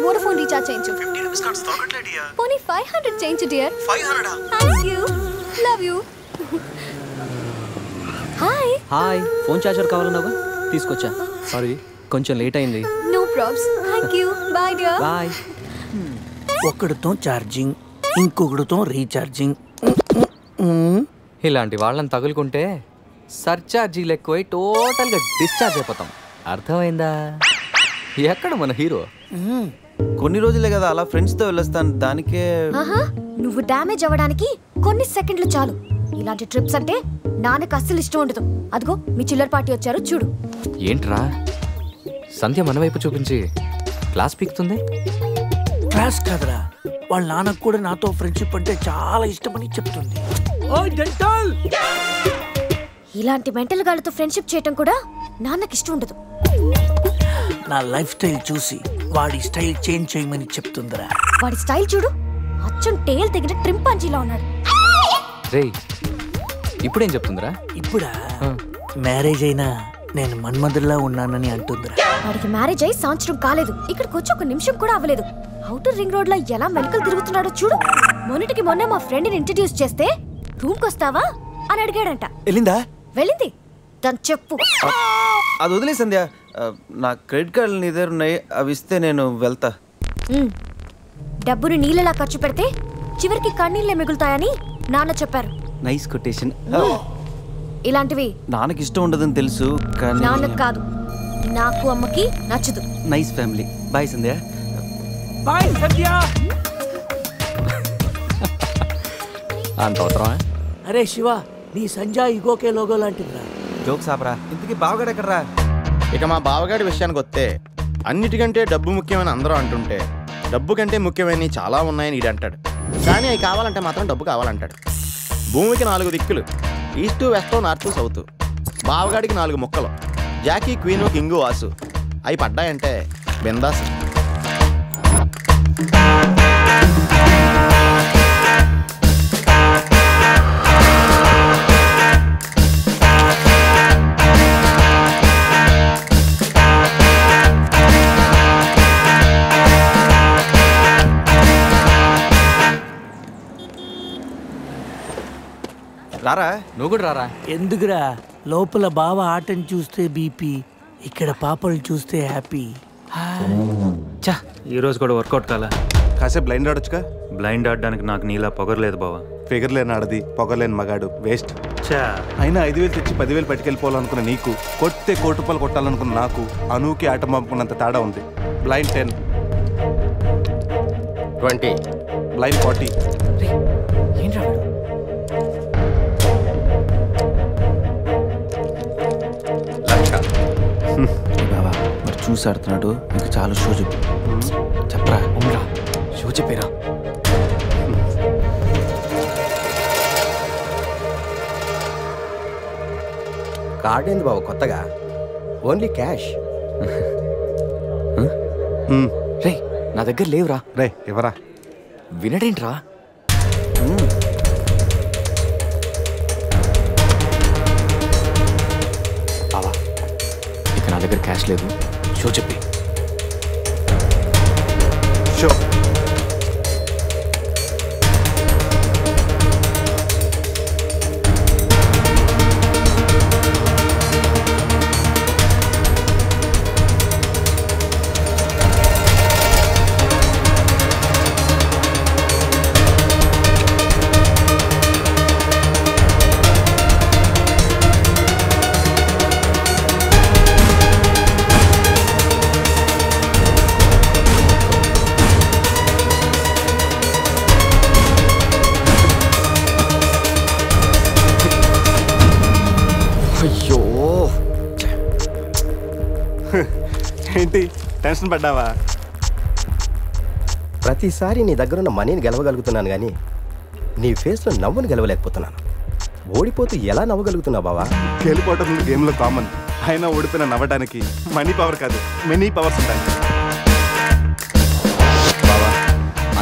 Vodafone recharge change. 50 rupees cards toggle dear. Pony 500 change dear. 500. Thank you. Love you. Hi. Hi. Phone charger కావాలన్నావా? తీసుకొచ్చా. Sorry కొంచెం late అయింది. No problems. Thank you. Bye dear. Bye. ఒక్కడితో charging, ఇంకొకడితో recharging. ఇలాంటి వాళ్ళని తగులుకుంటే సర్చార్జీలు ఎక్కువై టోటల్గా discharge అయిపోతాం. అర్థమైందా? ఎక్కడ మన హీరో? కొన్ని రోజులే కదా అలా ఫ్రెండ్స్ తో వెళ్ళొస్తాను. దానికే నువ్వు డ్యామేజ్ అవ్వడానికి కొన్ని సెకండ్లు చాలు. ఇలాంటి ట్రిప్స్ అంటే నాన్నకు అస్సలు ఇష్టం ఉండదు. అదిగో మీ చిల్లర్ పార్టీ వచ్చారు చూడు. ఏంట్రా సంధ్య మన వైపు చూపించి క్లాస్ పీకుతుంది? క్లాస్ కాదురా, వాళ్ళ నాన్నకు కూడా నాతో ఫ్రెండ్షిప్ అంటే చాలా ఇష్టమని చెప్తుంది. ఇలాంటి మెంటల్ గాళ్ళతో ఫ్రెండ్షిప్ చేయటం కూడా నాన్నకి ఇష్టం ఉండదు. నా లైఫ్ స్టైల్ చూసి వాడి స్టైల్ చేంజ్ చేయమని చెప్తుందిరా. వాడి స్టైల్ చూడు, అచ్చం టేల్ తెగిన ట్రింపాంజీలా ఉన్నాడు. రేయ్ ఇప్పుడేం చెప్తుందిరా? ఇప్పుడా మ్యారేజ్ అయినా నేను మన్మధుల్లా ఉన్నానని అంటుందిరా. వాడికి మ్యారేజ్ అయ్యి సంవత్సరం కాలేదు, ఇక్కడికి వచ్చి ఒక నిమిషం కూడా అవ్వలేదు. అవుటర్ రింగ్ రోడ్ లో ఎలా మెలకలు తిరుగుతున్నాడో చూడు. మొన్నటికి మొన్న మా ఫ్రెండ్ ని ఇంట్రడ్యూస్ చేస్తే రూమ్ కి వస్తావా అని అడిగాడంట. వెళ్ళిందా? వెళ్ళింది. దాని చెప్పు. అది వదిలే సంధ్య, నా క్రెడిట్ కార్డులు నీ దగ్గర ఉన్నాయి, అవి ఇస్తే నేను వెళ్తా. డబ్బుని నీళ్ళలా ఖర్చు పెడితే చివరికి కన్నీళ్ళే మిగులుతాయని నాన్న చెప్పారు. Nice quotation. ఇలాంటివి నాన్నకి ఇష్టం ఉండదని తెలుసు కానీ నాన్నకు కాదు, నాకు అమ్మకి నచ్చదు. Nice family. బాయ్ సంధ్య. బాయ్ సంధ్య. అంత అవసరమా? అరే శివ, నీ సంజయ్ ఇగోకే లోగో లాంటిదిరా. జోక్స్ ఆపరా. ఇంతకీ బావగాడు ఎక్కడరా? ఇక మా బావగాడి విషయానికి వస్తే అన్నిటికంటే డబ్బు ముఖ్యమని అందరూ అంటుంటే డబ్బు కంటే ముఖ్యమైనవి చాలా ఉన్నాయని ఈడు అంటాడు. కానీ అవి కావాలంటే మాత్రం డబ్బు కావాలంటాడు. భూమికి 4 దిక్కులు, ఈస్టు వెస్ట్ నార్త్ సౌత్. బావగాడికి 4 ముక్కలు, జాకీ క్వీను కింగు వాసు. అవి పడ్డాయంటే బిందాస్. రారా. నువ్వు కూడా రారా. ఎందుకురా? లోపల బావ ఆటను చూస్తే బీపీ, ఇక్కడ పాపలు చూస్తే హ్యాపీ. చా ఈరోజు కూడా వర్కౌట్ కాలా? కాసేపు బ్లైండ్ ఆడొచ్చుగా. బ్లైండ్ ఆడడానికి నాకు నీలా పొగరలేదు బావా. ఫిగర్ లేని ఆడది, పొగలేని మగాడు వేస్ట్. చా అయినా 5,000 తెచ్చి 10,000 పట్టుకెళ్ళిపోవాలనుకున్న నీకు, కొట్టే ₹1 కోటి కొట్టాలనుకున్న నాకు అనూకి ఆట పంపుకున్నంత తేడా ఉంది. Blind 10, 20, blind 40. బాబా మరి చూసి ఆడుతున్నాడు. ఇంకా చాలా షో చెప్పు. చెప్పరా. అవునరా, షో చెప్పేరా. కార్డ్ ఏంది బాబు కొత్తగా? Only cash. రే నా దగ్గర లేవురా. రే ఎవరా? వినడేంట్రా? బావా ఇక నా దగ్గర క్యాష్ లేదు. షో చెప్పి. షో అయ్యో ఏంటి టెన్షన్ పడ్డావా? ప్రతిసారి నీ దగ్గరున్న మనీని గెలవగలుగుతున్నాను కానీ నీ ఫేస్లో నవ్వుని గెలవలేకపోతున్నాను. ఓడిపోతూ ఎలా నవ్వగలుగుతున్నావు బావా? గెలిపోవటం గేమ్లో కామన్. అయినా ఓడిపోయిన నవ్వడానికి మనీ పవర్ కాదు, మెనీ పవర్స్ ఉంటాయి. బావా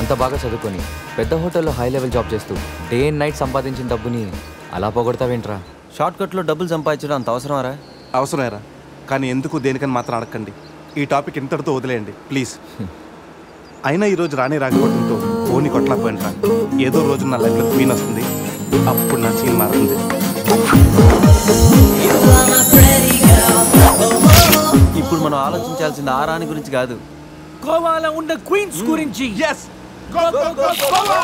అంత అంత బాగా చదువుకొని పెద్ద హోటల్లో హై లెవెల్ జాబ్ చేస్తూ డే అండ్ నైట్ సంపాదించిన డబ్బుని అలా పోగొడతావేంట్రా? షార్ట్ కట్లో డబ్బులు సంపాదించడం అంత అవసరమారా? అవసరమేరా, కానీ ఎందుకు దేనికని మాత్రం అడగండి. ఈ టాపిక్ ఇంతటితో వదిలేయండి ప్లీజ్. అయినా ఈరోజు రాణి రాకపోవడంతో ఓని కొట్టలేకపోయినరా. ఏదో రోజు నా లైఫ్లో క్వీన్ వస్తుంది, అప్పుడు నా సీన్ మారుతుంది. ఇప్పుడు మనం ఆలోచించాల్సింది ఆ రాణి గురించి కాదు, గోవాలో ఉన్న క్వీన్స్ గురించి. Yes! Go, go, go, Goa!